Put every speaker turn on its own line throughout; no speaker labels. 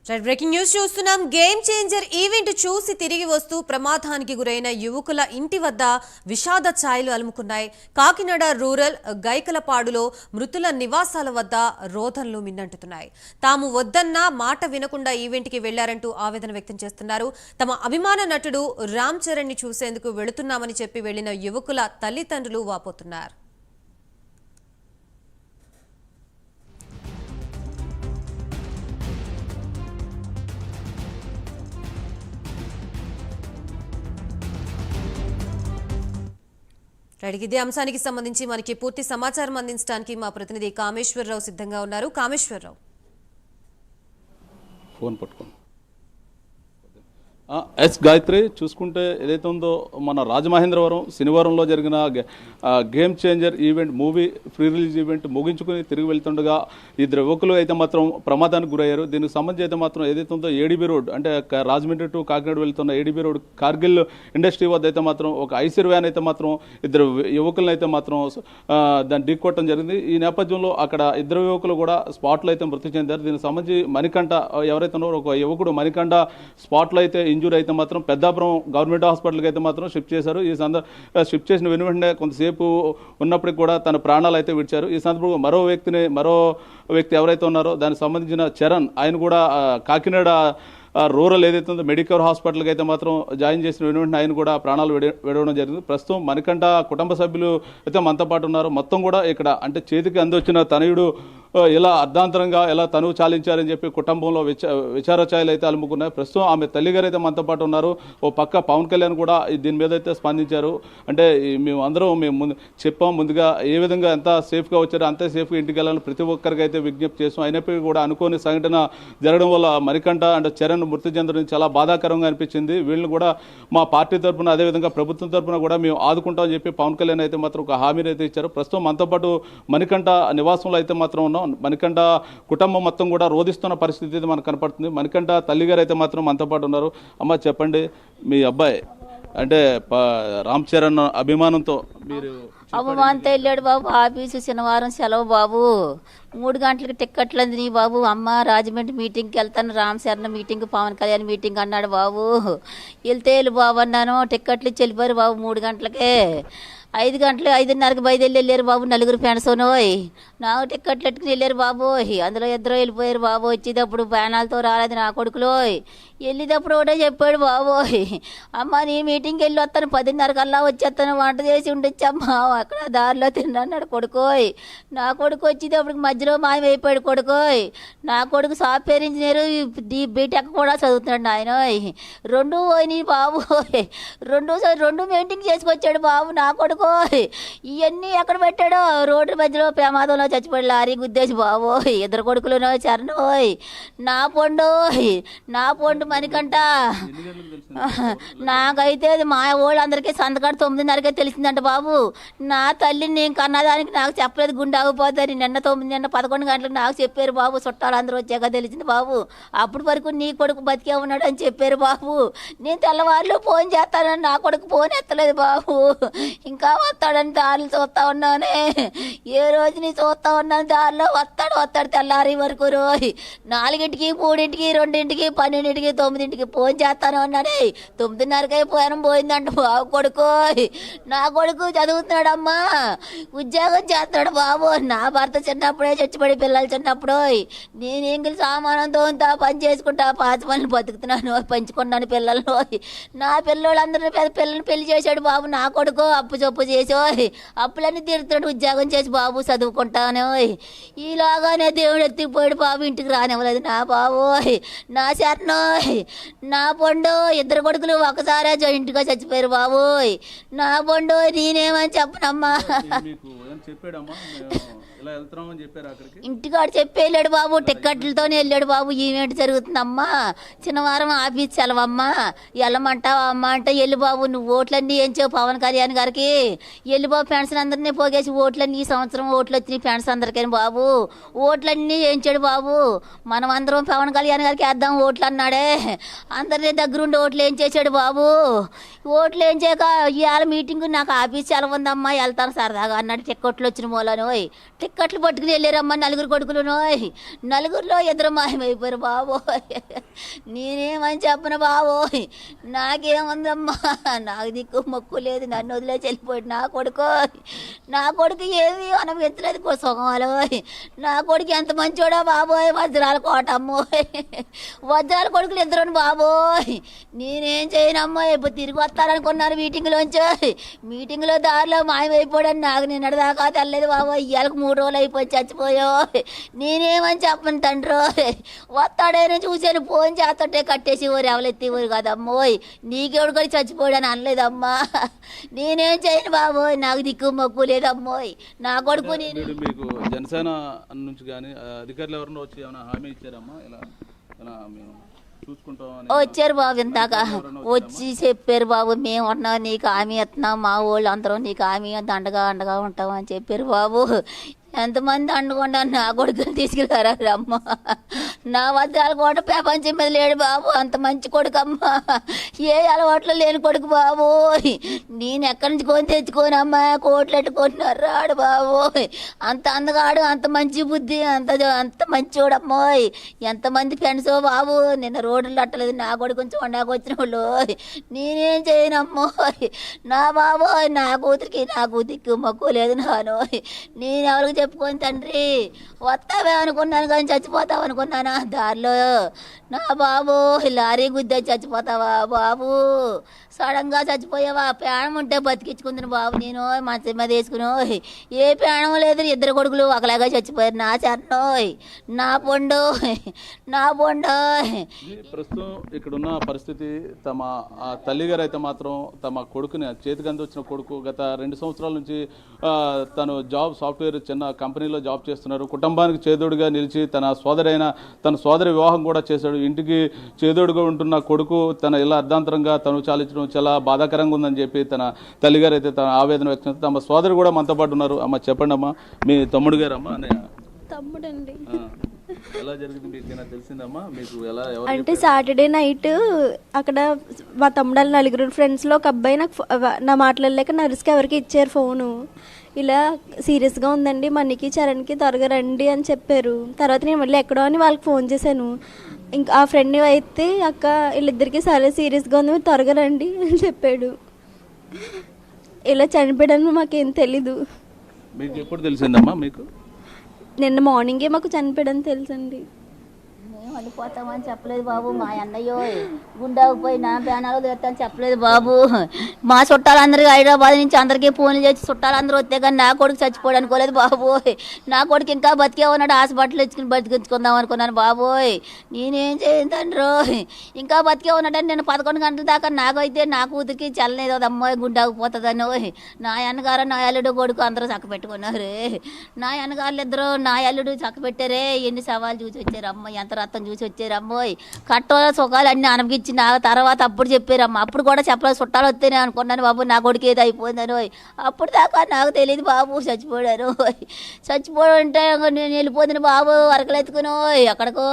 Breaking news చూస్తున్నాం. Game changer event చూసి తిరిగి వస్తూ ప్రమాదానికి గురైన యువకుల ఇంటి వద్ద విషాద ఛాయలు అలుముకున్నాయి. కాకినాడ రూరల్ గైకలపాడులో మృతుల నివాసాల వద్ద రోదనలు మిన్నంటున్నాయి. తాము వద్దన్న మాట వినకుండా ఈవెంట్కి వెళ్లారంటూ ఆవేదన వ్యక్తం చేస్తున్నారు. తమ అభిమాన నటుడు రామ్ చరణ్ ని చూసేందుకు వెళుతున్నామని చెప్పి వెళ్లిన యువకుల తల్లిదండ్రులు వాపోతున్నారు. ఇదే అంశానికి సంబంధించి మనకి పూర్తి సమాచారం అందించడానికి మా ప్రతినిధి కామేశ్వరరావు సిద్ధంగా ఉన్నారు. కామేశ్వరరావు,
ఫోన్ పట్టుకోండి. ఎస్ గాయత్రి, చూసుకుంటే ఏదైతే ఉందో మన రాజమహేంద్రవరం శనివారంలో జరిగిన game changer event movie pre release event ముగించుకుని తిరిగి వెళ్తుండగా ఇద్దరు యువకులు అయితే మాత్రం ప్రమాదానికి గురయ్యారు. దీనికి సంబంధించి అయితే మాత్రం ఏదైతే ఉందో ఏడీబీ రోడ్ అంటే రాజమండ్రి టు కాకినాడ వెళ్తున్న ఏడీబీ రోడ్ కార్గిల్ ఇండస్ట్రీ వద్ద అయితే మాత్రం ఒక ఐసర్ వ్యాన్ అయితే మాత్రం ఇద్దరు యువకులను అయితే మాత్రం దాన్ని ఢీకొట్టడం జరిగింది. ఈ నేపథ్యంలో అక్కడ ఇద్దరు యువకులు కూడా స్పాట్లో అయితే మృతి చెందారు. దీనికి సంబంధించి మణికంఠ ఎవరైతే ఉన్నారో ఒక యువకుడు మణికంఠ స్పాట్లో అయితే ఇంజూరీ అయితే మాత్రం పెద్దాపురం గవర్నమెంట్ హాస్పిటల్కి అయితే మాత్రం షిఫ్ట్ చేశారు. ఈ షిఫ్ట్ చేసిన వెంటనే కొంతసేపు ఉన్నప్పటికీ కూడా తన ప్రాణాలు అయితే విడిచారు. ఈ సందర్భంగా మరో వ్యక్తి ఎవరైతే ఉన్నారో దానికి సంబంధించిన చరణ్, ఆయన కూడా కాకినాడ రూరల్ ఏదైతే ఉందో మెడికల్ హాస్పిటల్కి అయితే మాత్రం జాయిన్ చేసిన వెంటనే ఆయన కూడా ప్రాణాలు విడవడం జరిగింది. ప్రస్తుతం మణికంఠ కుటుంబ సభ్యులు అయితే మనతో పాటు ఉన్నారు. మొత్తం కూడా ఇక్కడ అంటే చేతికి అందొచ్చిన తనయుడు ఇలా అర్ధాంతరంగా ఎలా తనువు చాలించారని చెప్పి కుటుంబంలో విచారఛాయలు అయితే అలుముకున్నాయి. ప్రస్తుతం ఆమె తల్లిగారు అయితే మనతో పాటు ఉన్నారు. ఓ పక్క పవన్ కళ్యాణ్ కూడా దీని మీద అయితే స్పందించారు. అంటే మేము చెప్పాం ముందుగా ఏ విధంగా ఎంత సేఫ్గా వచ్చారో అంతే సేఫ్గా ఇంటికి వెళ్ళాలని ప్రతి ఒక్కరికి అయితే విజ్ఞప్తి చేస్తాం. అయినప్పటికీ కూడా అనుకోని సంఘటన జరగడం వల్ల మణికంఠ అంటే చరణ్ మృతి చెందడం చాలా బాధాకరంగా అనిపించింది. వీళ్ళని కూడా మా పార్టీ తరఫున అదేవిధంగా ప్రభుత్వం తరఫున కూడా మేము ఆదుకుంటామని చెప్పి పవన్ కళ్యాణ్ అయితే మాత్రం ఒక హామీని అయితే ఇచ్చారు. ప్రస్తుతం మనతో పాటు మణికంఠ నివాసంలో అయితే మాత్రం ఉన్నాం. మణికంఠ కుటుంబం మొత్తం కూడా రోధిస్తున్న పరిస్థితి అయితే మనకు కనపడుతుంది. మణికంఠ తల్లిగారు అయితే మాత్రం మనతో పాటు ఉన్నారు. అమ్మ, చెప్పండి, మీ అబ్బాయి అంటే రామ్ చరణ్ అభిమానంతో మీరు
అభిమానంతో వెళ్ళాడు బాబు. ఆఫీసు శనివారం సెలవు బాబు. 3 గంటలకు టిక్కెట్లు అందినాయి బాబు. అమ్మ రాజమండ్రి మీటింగ్కి వెళ్తాను, రామ్ చరణ్ మీటింగ్, పవన్ కళ్యాణ్ మీటింగ్ అన్నాడు బాబు. వెళ్తే వెళ్ళి బాబు అన్నాను. టిక్కెట్లు ఇచ్చి వెళ్ళిపోయారు బాబు 3 గంటలకే. 5 గంటలు 5:30కి బయలుదేరి వెళ్ళారు బాబు. 4 ఫ్రెండ్స్నోయ్ నాకు టిక్కెట్లు ఎట్టుకుని వెళ్ళారు బాబు. అందులో ఇద్దరు వెళ్ళిపోయారు బాబు. వచ్చేటప్పుడు ప్యానాలతో రాలేదు నా కొడుకులోయ్. వెళ్ళేటప్పుడు ఒకటే చెప్పాడు బాబోయ్, అమ్మ నీ మీటింగ్కి వెళ్ళి వస్తాను, 10:30కల్లా వచ్చేస్తాను, వంట చేసి ఉండొచ్చమ్మా, అక్కడ దారిలో తిన్నాడు కొడుకోయ్. నా కొడుకు వచ్చేటప్పటికి మధ్యలో మాయమైపోయాడు కొడుకోయ్. నా కొడుకు సాఫ్ట్వేర్ ఇంజనీర్ బీటెక్ కూడా చదువుతున్నాడు ఆయనోయ్. 2 పోయినాయి బాబు. 2 మీటింగ్ చేసుకొచ్చాడు బాబు నా కొడుకు. ఇవన్నీ ఎక్కడ పెట్టాడో రోడ్డు మధ్యలో ప్రమాదంలో చచ్చిపోయాడు లారీ గుద్దేసి బాబోయ్. 2 కొడుకులునో చరణోయ్. నా పొండు మణికంఠ. నాకైతే మా వాళ్ళందరికీ సంతకాడు 9:30కే తెలిసిందంట బాబు. నా తల్లిని నేను కన్నదానికి నాకు చెప్పలేదు, గుండె ఆగిపోతుంది. నిన్న 11 గంటలకు నాకు చెప్పారు బాబు. చుట్టాలు అందరూ వచ్చాక తెలిసింది బాబు. అప్పటి వరకు నీ కొడుకు బతికే ఉన్నాడు అని చెప్పారు బాబు. నేను తెల్లవారులు ఫోన్ చేస్తానని నా కొడుకు ఫోన్ ఎత్తలేదు బాబు. ఇంకా వస్తాడని దారిలో చూస్తా ఉన్నానే. ఏ రోజు నీ చూస్తా ఉన్నాను దారిలో వస్తాడు తెల్లారి వరకు. రోజు 4ంటికి 3ంటికి 2ంటికి 12ంటికి 9ంటికి ఫోన్ చేస్తాను అన్నాడే. 9:30కే పోయాను పోయిందంట బాబు కొడుకు. నా కొడుకు చదువుతున్నాడమ్మా, ఉద్యోగం చేస్తున్నాడు బాబు. నా భర్త చిన్నప్పుడే చచ్చిపడి పిల్లలు చిన్నప్పుడు. నేను ఎంగిలి సామానంతో పని చేసుకుంటా పాత పనులు బతుకుతున్నాను, పంచుకున్నాను పిల్లలు. నా పిల్లలందరూ పిల్లల్ని పెళ్లి చేశాడు బాబు నా కొడుకు. అప్పు చొప్పు చేసి అప్పులన్నీ తీరుతున్నాడు, ఉద్యోగం చేసి బాబు చదువుకుంటాను. ఈలాగానే దేవుడు ఎత్తిపోయాడు బాబు. ఇంటికి రానివ్వలేదు నా బాబు. నా శరణోయ్. నా పొండు 2 కొడుకులు ఒకసారి ఇంటిగా చచ్చిపోయారు బాబు. నా పొండు నేనేమని చెప్పనమ్మా. ఇంటికాడు చెప్పి వెళ్ళాడు బాబు. టిక్కెట్లతోనే వెళ్ళాడు బాబు. ఈవెంట్ జరుగుతుందమ్మా, శనివారం ఆఫీస్ సెలవమ్మా, వెళ్ళమంటావా అమ్మ అంటే వెళ్ళి బాబు. నువ్వు ఓట్లన్నీ ఏం చేవు పవన్ కళ్యాణ్ గారికి. వెళ్ళి బాబు పెన్షన్ అందరినీ పోగేసి ఓట్లన్నీ ఈ సంవత్సరం ఓట్లు వచ్చినాయి పెన్షన్ అందరికీ బాబు. ఓట్లన్నీ వేయించాడు బాబు. మనం అందరం పవన్ కళ్యాణ్ గారికి వేద్దాం ఓట్లు అన్నాడే. అందరినీ దగ్గరుండి ఓట్లు ఏం చేశాడు బాబు. ఓట్లు ఏం చేయక ఇవాళ మీటింగ్ నాకు ఆఫీస్ సెలవు ఉందమ్మా వెళ్తాను సరదాగా అన్నట్టు టిక్కెట్లు వచ్చిన మూలనోయ్ టిక్కెట్లు పట్టుకుని వెళ్ళారమ్మా నలుగురు కొడుకులునోయ్ నలుగురిలో ఇద్దరు మాయమైపోయారు బాబోయ్ నేనేమని చెప్పను బాబోయ్ నాకేముందమ్మా నాకు దిక్కు మొక్కు లేదు నన్ను వదిలేసి వెళ్ళిపోయాడు నా కొడుకు ఏమి అనుభవించలేదు సుఖమాలోయ్ నా కొడుకు ఎంత మంచోడా బాబోయ్ వజ్రాల కోట అమ్మోయ్ వజ్రాల కొడుకులు ఇద్దరు బాబోయ్ నేనేం చేయనమ్మా ఇప్పుడు తిరిగి వస్తారనుకున్నారు మీటింగ్లో దారిలో మాయమైపోయాడని నాకు నిన్నటిదాకా తెల్లలేదు బాబోయ్ ఇవాళకు 3 రోజులు అయిపోయి చచ్చిపోయో నేనేమని చెప్పను తండ్రి వస్తాడేనో చూశాను ఫోన్ చేస్తుంటే కట్టేసి ఊరు ఎవరెత్తి ఊరు కదమ్మోయ్ నీకెవడు కూడా చచ్చిపోయాడని అనలేదమ్మా నేనేం చేయను బాబోయ్ నాకు దిక్కు మొక్కు లేదమ్మోయ్ నా కొడుకు నేను
మీకు జనసేన నుంచి కానీ అధికారులు ఎవరైనా వచ్చి ఏమైనా హామీ ఇచ్చారమ్మా ఇలా మేము
వచ్చారు బాబు ఇందాక వచ్చి చెప్పారు బాబు మేము ఉన్నాం నీకు హామీ ఇస్తున్నాం మా వాళ్ళు అందరం నీకు హామీ అండగా ఉంటాం అని చెప్పారు బాబు ఎంతమంది అండకుండా నా కొడుకుని తీసుకెళ్ళారా అమ్మ నా వజ్రాల కోట ప్రపంచం మీద లేడు బాబు అంత మంచి కొడుకు అమ్మ ఏ అలవాట్లు లేని కొడుకు బాబు నేను ఎక్కడి నుంచి కొని తెచ్చుకోనమ్మా కోట్లు ఎట్టుకుంటున్నారు రాడు బాబు అంత అందగాడు అంత మంచి బుద్ధి అంత మంచోడమ్మోయ్ ఎంతమంది ఫ్రెండ్సో బాబు నిన్న రోడ్లు అట్టలేదు నా కొడుకు చూడడానికి వచ్చిన వాళ్ళు నేనేం చేయనమ్మోయ్ నా బాబోయ్ నా కూతురికి మొక్కు లేదు నానోయ్ నేను ఎవరికి చెప్పుకొని తండ్రి వస్తావే అనుకున్నాను కానీ చచ్చిపోతావు అనుకున్నానా దారిలో నా బాబు లారీ గుద్దే చచ్చిపోతావా బాబు సడన్గా చచ్చిపోయావా ప్రాణం ఉంటే బతికించుకుందని బాబు నేను మంచం మీద వేసుకుని ఏ ప్రాణం లేదు ఇద్దరు కొడుకులు ఒకలాగా చచ్చిపోయారు నా చరణోయ్ నా పొండు
ప్రస్తుతం ఇక్కడున్న పరిస్థితి తమ తల్లిగారు అయితే మాత్రం తమ కొడుకుని చేతికి అందించిన కొడుకు గత 2 సంవత్సరాల నుంచి తను సాఫ్ట్వేర్ చిన్న కంపెనీలో జాబ్ చేస్తున్నారు. కుటుంబానికి చేదోడుగా నిలిచి తన సోదరి వివాహం కూడా చేశాడు. ఇంటికి చేదోడుగా ఉంటున్న కొడుకు తన ఇలా అర్ధాంతరంగా తను చాలించడం చాలా బాధాకరంగా ఉందని చెప్పి తన తల్లిగారు అయితే తన ఆవేదన వ్యక్తం చేస్తారు. తమ సోదరు కూడా మనతో పాటు ఉన్నారు. అమ్మ చెప్పండి అమ్మా, మీ తమ్ముడు గారు అమ్మా
తమ్ముడండి
ఎలా జరిగింది మీకు తెలిసిందమ్మా? మీకు ఎలా
అంటే సాటర్డే నైట్ అక్కడ మా తమ్ముడు 4 ఫ్రెండ్స్లో ఒక అబ్బాయి నాకు నా మాట్లాడలేక నర్స్కి ఎవరికి ఇచ్చారు ఫోను. ఇలా సీరియస్గా ఉందండి మనకి చరణ్కి త్వరగా రండి అని చెప్పారు. తర్వాత నేను మళ్ళీ ఎక్కడో అని వాళ్ళకి ఫోన్ చేశాను. ఇంకా ఆ ఫ్రెండ్ అయితే అక్క వీళ్ళిద్దరికి సరే సీరియస్గా ఉంది త్వరగా రండి అని చెప్పాడు. ఇలా చనిపోయాడని మాకేం తెలీదు.
మీకు ఎప్పుడు తెలిసిందమ్మా? మీకు
నిన్న మార్నింగే మాకు చనిపోయాడని తెలుసండి.
మేము వెళ్ళిపోతామని చెప్పలేదు బాబు. మా అన్నయ్యో గుండాకు పోయి నా ప్రాణాలు తెస్తాను చెప్పలేదు బాబు. మా చుట్టాలందరికీ హైదరాబాద్ నుంచి అందరికీ ఫోన్లు చేసి చుట్టాలందరూ వస్తే కానీ నా కొడుకు చచ్చిపోయాడు అనుకోలేదు బాబోయ్. నా కొడుకు ఇంకా బతికే ఉన్నాడు, హాస్పిటల్ ఇచ్చుకుని బతికించుకుందాం అనుకున్నాను బాబోయ్. నేనేం చేయను తండ్రి, ఇంకా బతికే ఉన్నాడని నేను 11 గంటల దాకా నాకైతే నా కూతురికి చల్లలేదు అమ్మాయి గుండాకు పోతుందని. నా అన్నగారు నా అల్లుడు కొడుకు అందరూ చక్క పెట్టుకున్నారు. నా అన్నగారులు ఇద్దరు నా అల్లుడు చక్క పెట్టారే. ఎన్ని సవాళ్ళు చూసి వచ్చారు అమ్మాయి, ఎంత రక్తం చూసి వచ్చారు అమ్మాయి. కట్టోల సుఖాలు అన్నీ అనుభవించి నా తర్వాత అప్పుడు చెప్పారమ్మ. అప్పుడు కూడా చెప్పలేదు, చుట్టాలు వస్తేనే అనుకున్నాను బాబు నా కొడుకు ఏదో అయిపోయిందని. అప్పుడు దాకా నాకు తెలియదు బాబు చచ్చిపోయాడు. చచ్చిపోయాడంటే నేను వెళ్ళిపోతుంది బాబు వరకలు ఎత్తుకుని అక్కడికో.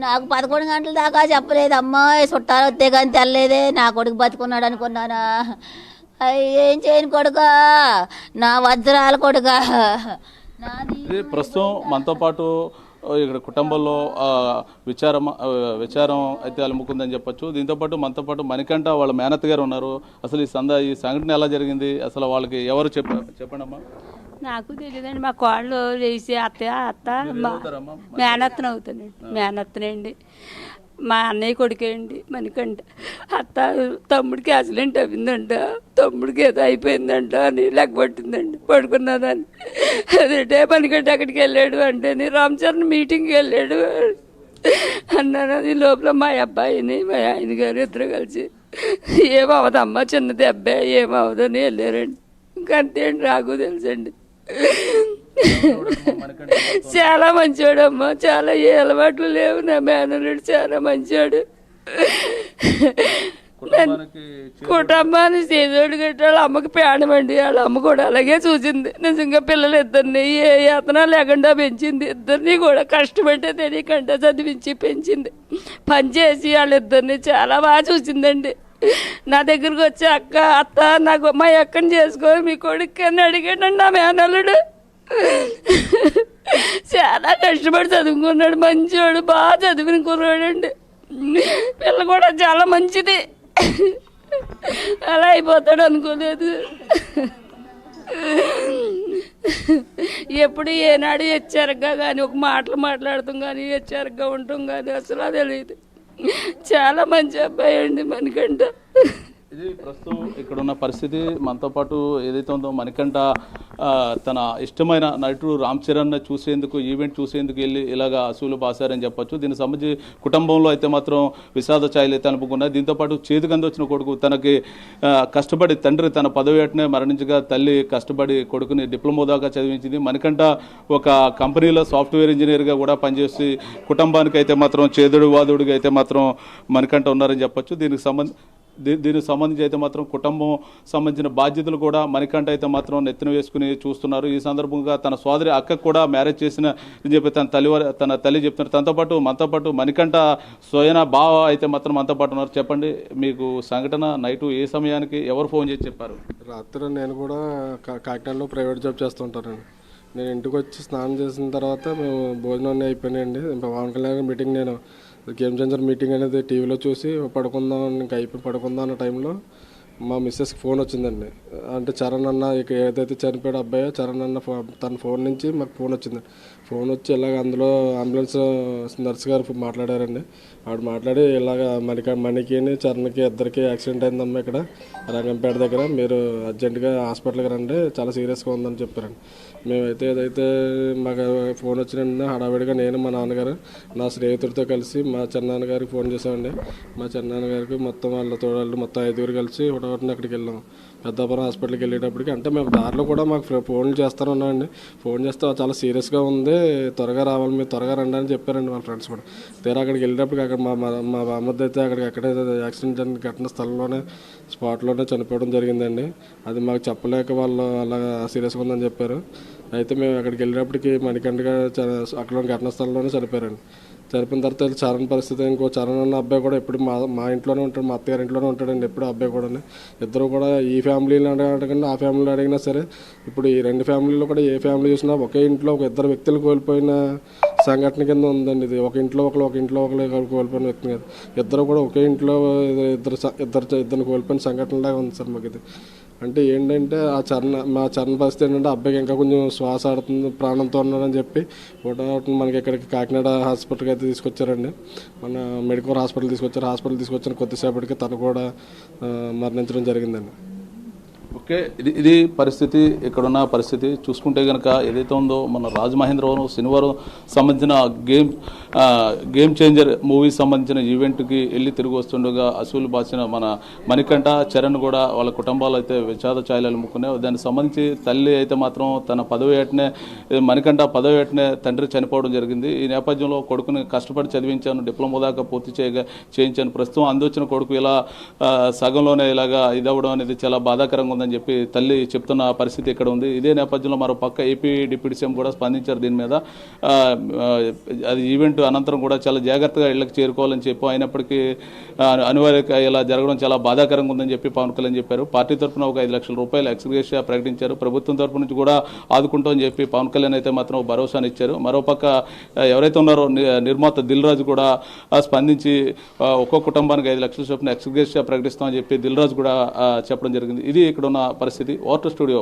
నాకు 11 గంటల దాకా చెప్పలేదు అమ్మాయి, చుట్టాలు వస్తే కానీ తెల్లలేదే. నా కొడుకు బతుకున్నాడు అనుకున్నానా. ఏం చేయను కొడుకా, నా వజ్రాల కొడుకా.
ప్రస్తుతం మనతో పాటు ఇక్కడ కుటుంబంలో విచారం అయితే అలుముకుందని చెప్పొచ్చు. దీంతోపాటు మనతో పాటు మణికంఠ వాళ్ళ మేనత్త గారు ఉన్నారు. అసలు ఈ సంఘటన ఎలా జరిగింది, అసలు వాళ్ళకి ఎవరు చెప్పండి అమ్మా?
నాకు తెలియదండి. మా కోళ్ళు వేసి అత్త మేనత్తన అవుతానండి. మేనత్తనండి. మా అన్నయ్య కొడుకే అండి మణికంఠ. తమ్ముడికి యాక్సిడెంట్ అయిందంట, తమ్ముడికి ఏదో అయిపోయిందంట అని లెక్కపట్టిందండి పడుకున్నదాన్ని. అదేంటే మణికంఠ అక్కడికి వెళ్ళాడు అంటే రామ్ చరణ్ మీటింగ్కి వెళ్ళాడు అన్నాను. ఈ లోపల మా అబ్బాయిని మా ఆయన గారు ఇద్దరు కలిసి ఏమవదమ్మా చిన్నది అబ్బాయి ఏమవదని వెళ్ళారండి. ఇంకంతే అండి నాకు తెలుసండి. చాలా మంచివాడమ్మా, చాలా ఏ అలవాట్లు లేవు. నా మేనల్లుడు చాలా మంచివాడు. కుటుంబాన్ని చేదోడు గట్టాడు. అమ్మకి ప్రాణమండి. వాళ్ళ అమ్మ కూడా అలాగే చూసింది. నిజంగా పిల్లలు ఇద్దరిని ఏ యాతన లేకుండా పెంచింది. ఇద్దరిని కూడా కష్టపడితే తెలియకుండా చదివించి పెంచింది. పనిచేసి వాళ్ళిద్దరిని చాలా బాగా చూసిందండి. నా దగ్గరకు వచ్చి అత్త నాకు మా అక్కని చేసుకోవాలి మీ కొడుకు అని అడిగాడండి నా మేనల్లుడు. చాలా కష్టపడి చదువుకున్నాడు, మంచివాడు, బాగా చదువుకుని కుర్రాడండి. పిల్ల కూడా చాలా మంచిది. అలా అయిపోతాడు అనుకోలేదు. ఎప్పుడు ఏనాడు హెచ్చరికగా కానీ ఒక మాటలు మాట్లాడతాం కానీ హెచ్చరికగా ఉంటాం కానీ అసలు తెలియదు. చాలా మంచి అబ్బాయి అండి మణికంఠ.
ఇది ప్రస్తుతం ఇక్కడ ఉన్న పరిస్థితి. మనతో పాటు ఏదైతే ఉందో మణికంఠ తన ఇష్టమైన నటుడు రామ్ చరణ్ చూసేందుకు, ఈవెంట్ చూసేందుకు వెళ్ళి ఇలాగా అసూలు బాసారని చెప్పొచ్చు. దీనికి సంబంధించి కుటుంబంలో అయితే మాత్రం విషాద ఛాయలు అయితే అనుకున్నాయి. దీంతోపాటు చేతికంది వచ్చిన కొడుకు తనకి కష్టపడి తండ్రి తన 10వ ఏటనే మరణించగా తల్లి కష్టపడి కొడుకుని డిప్లొమా దాకా చదివించింది. మణికంఠ ఒక కంపెనీలో సాఫ్ట్వేర్ ఇంజనీర్గా కూడా పనిచేసి కుటుంబానికి అయితే మాత్రం చేదుడు వాదుడిగా అయితే మాత్రం మణికంఠ ఉన్నారని చెప్పొచ్చు. దీనికి సంబంధించి అయితే మాత్రం కుటుంబం సంబంధించిన బాధ్యతలు కూడా మణికంఠ అయితే మాత్రం నెత్తిన వేసుకుని చూస్తున్నారు. ఈ సందర్భంగా తన సోదరి అక్కకు కూడా మ్యారేజ్ చేసిన అని చెప్పి తన తల్లి చెప్తున్నారు. మనతో పాటు మణికంఠ స్వయన బావ అయితే మాత్రం మనతో పాటు ఉన్నారు. చెప్పండి, మీకు సంఘటన నైటు ఏ సమయానికి ఎవరు ఫోన్ చేసి చెప్పారు?
రాత్రి నేను కూడా కాకినాడలో ప్రైవేట్ జాబ్ చేస్తుంటానండి. నేను ఇంటికి వచ్చి స్నానం చేసిన తర్వాత మేము భోజనం అన్నీ అయిపోయినాయండి. పవన్ కళ్యాణ్ మీటింగ్, నేను గేమ్ చేంజర్ మీటింగ్ అనేది టీవీలో చూసి పడుకుందాం ఇంకా అయిపోయి పడుకుందాం అన్న టైంలో మా మిస్సెస్కి ఫోన్ వచ్చిందండి. అంటే చరణ్ అన్న ఇక ఏదైతే చనిపోయాడు అబ్బాయో చరణ్ అన్న తన ఫోన్ నుంచి మాకు ఫోన్ వచ్చింది. ఫోన్ వచ్చి ఇలాగ అందులో అంబులెన్స్ నర్స్ గారు మాట్లాడారండి. ఆవిడ మాట్లాడి ఇలాగ మణికి చరణ్కి ఇద్దరికి యాక్సిడెంట్ అయిందమ్మా ఇక్కడ రంగంపేట దగ్గర, మీరు అర్జెంటుగా హాస్పిటల్కి రండి, చాలా సీరియస్గా ఉందని చెప్పారండి. మేమైతే ఏదైతే మాకు ఫోన్ వచ్చినండి హడావిడిగా నేను మా నాన్నగారు నా స్నేహితుడితో కలిసి మా చిన్నాన్నగారికి ఫోన్ చేసామండి. మా చిన్నాన్నగారికి మొత్తం వాళ్ళ తోడళ్ళు మొత్తం 5గురు కలిసి ఒకటి అక్కడికి వెళ్ళాం. పెద్దాపురం హాస్పిటల్కి వెళ్ళేటప్పటికి అంటే మేము దారిలో కూడా మాకు ఫోన్లు చేస్తూనే ఉన్నామండి. ఫోన్ చేస్తే చాలా సీరియస్గా ఉంది, త్వరగా రావాలి, మీరు త్వరగా రండి అని చెప్పారండి వాళ్ళ ఫ్రెండ్స్ కూడా. తీరా అక్కడికి వెళ్ళేటప్పటికి అక్కడ మా బామ్మద్ద అయితే అక్కడే యాక్సిడెంట్ ఘటన స్థలంలోనే స్పాట్లోనే చనిపోవడం జరిగిందండి. అది మాకు చెప్పలేక వాళ్ళు అలా సీరియస్గా ఉందని చెప్పారు. అయితే మేము అక్కడికి వెళ్ళేటప్పటికి మణికంఠగా అక్కడ ఘటన స్థలంలోనే చనిపోయారండి. చనిపోయిన తర్వాత చరణ్ పరిస్థితి, ఇంకో చరణ్ అన్న అబ్బాయి కూడా ఎప్పుడు మా ఇంట్లోనే ఉంటాడు, మా అత్తగారి ఇంట్లోనే ఉంటాడండి ఎప్పుడు అబ్బాయి కూడా. ఇద్దరు కూడా ఈ ఫ్యామిలీని అడగండి ఆ ఫ్యామిలీని అడిగినా సరే, ఇప్పుడు ఈ రెండు ఫ్యామిలీలో కూడా ఏ ఫ్యామిలీ చూసినా ఒకే ఇంట్లో ఒక ఇద్దరు వ్యక్తులు కోల్పోయిన సంఘటన కింద ఉందండి ఇది. ఒక ఇంట్లో ఒకరు కోల్పోయిన వ్యక్తి కాదు, ఇద్దరు కూడా ఒకే ఇంట్లో ఇద్దరు కోల్పోయిన సంఘటనలాగా ఉంది సార్ మాకు ఇది. అంటే ఏంటంటే మా చరణ్ పరిస్థితి ఏంటంటే అబ్బాయికి ఇంకా కొంచెం శ్వాస ఆడుతుంది, ప్రాణంతో ఉన్నాడని చెప్పి మనకి ఇక్కడికి కాకినాడ హాస్పిటల్కి అయితే తీసుకొచ్చారండి. మన మెడికల్ హాస్పిటల్ తీసుకొచ్చిన కొద్దిసేపటికి తను కూడా మరణించడం జరిగిందండి.
ఓకే, ఇది పరిస్థితి, ఇక్కడున్న పరిస్థితి చూసుకుంటే కనుక ఏదైతే ఉందో మన రాజమహేంద్రవరం శనివారం సంబంధించిన గేమ్ చేంజర్ మూవీ సంబంధించిన ఈవెంట్కి వెళ్ళి తిరిగి వస్తుండగా అసూలు బాసిన మన మణికంఠ చరణ్ కూడా వాళ్ళ కుటుంబాలు అయితే విషాద ఛాయలు అలుముకున్నాయి. దానికి సంబంధించి తల్లి అయితే మాత్రం తన 10వ ఏటనే మణికంఠ 10వ ఏటనే తండ్రి చనిపోవడం జరిగింది. ఈ నేపథ్యంలో కొడుకుని కష్టపడి చదివించాను, డిప్లొమా దాకా పూర్తి చేయించాను. ప్రస్తుతం అందొచ్చిన కొడుకు ఇలా సగంలోనే ఇలాగా ఇదవ్వడం అనేది చాలా బాధాకరంగా ఉందని చెప్పి తల్లి చెప్తున్న పరిస్థితి ఇక్కడ ఉంది. ఇదే నేపథ్యంలో మరో పక్క ఏపీ డిప్యూటీ సీఎం కూడా స్పందించారు దీని మీద. అది ఈవెంట్ అనంతరం కూడా చాలా జాగ్రత్తగా ఇళ్లకు చేరుకోవాలని చెప్పి, అయినప్పటికీ అనివార్యంగా ఇలా జరగడం చాలా బాధాకరంగా ఉందని చెప్పి పవన్ కళ్యాణ్ చెప్పారు. పార్టీ తరఫున ఒక 5 లక్షల రూపాయలు ఎక్స్గ్రేషియా ప్రకటించారు. ప్రభుత్వం తరఫు నుంచి కూడా ఆదుకుంటామని చెప్పి పవన్ కళ్యాణ్ అయితే మాత్రం భరోసాని ఇచ్చారు. మరోపక్క ఎవరైతే ఉన్నారో నిర్మాత దిల్ రాజు కూడా స్పందించి ఒక్కో కుటుంబానికి 5 లక్షల చొప్పున ఎక్స్గ్రేషియా ప్రకటిస్తామని చెప్పి దిల్ రాజు కూడా చెప్పడం జరిగింది. ఇది ఇక్కడ ఉన్న పరిస్థితి. Water studio.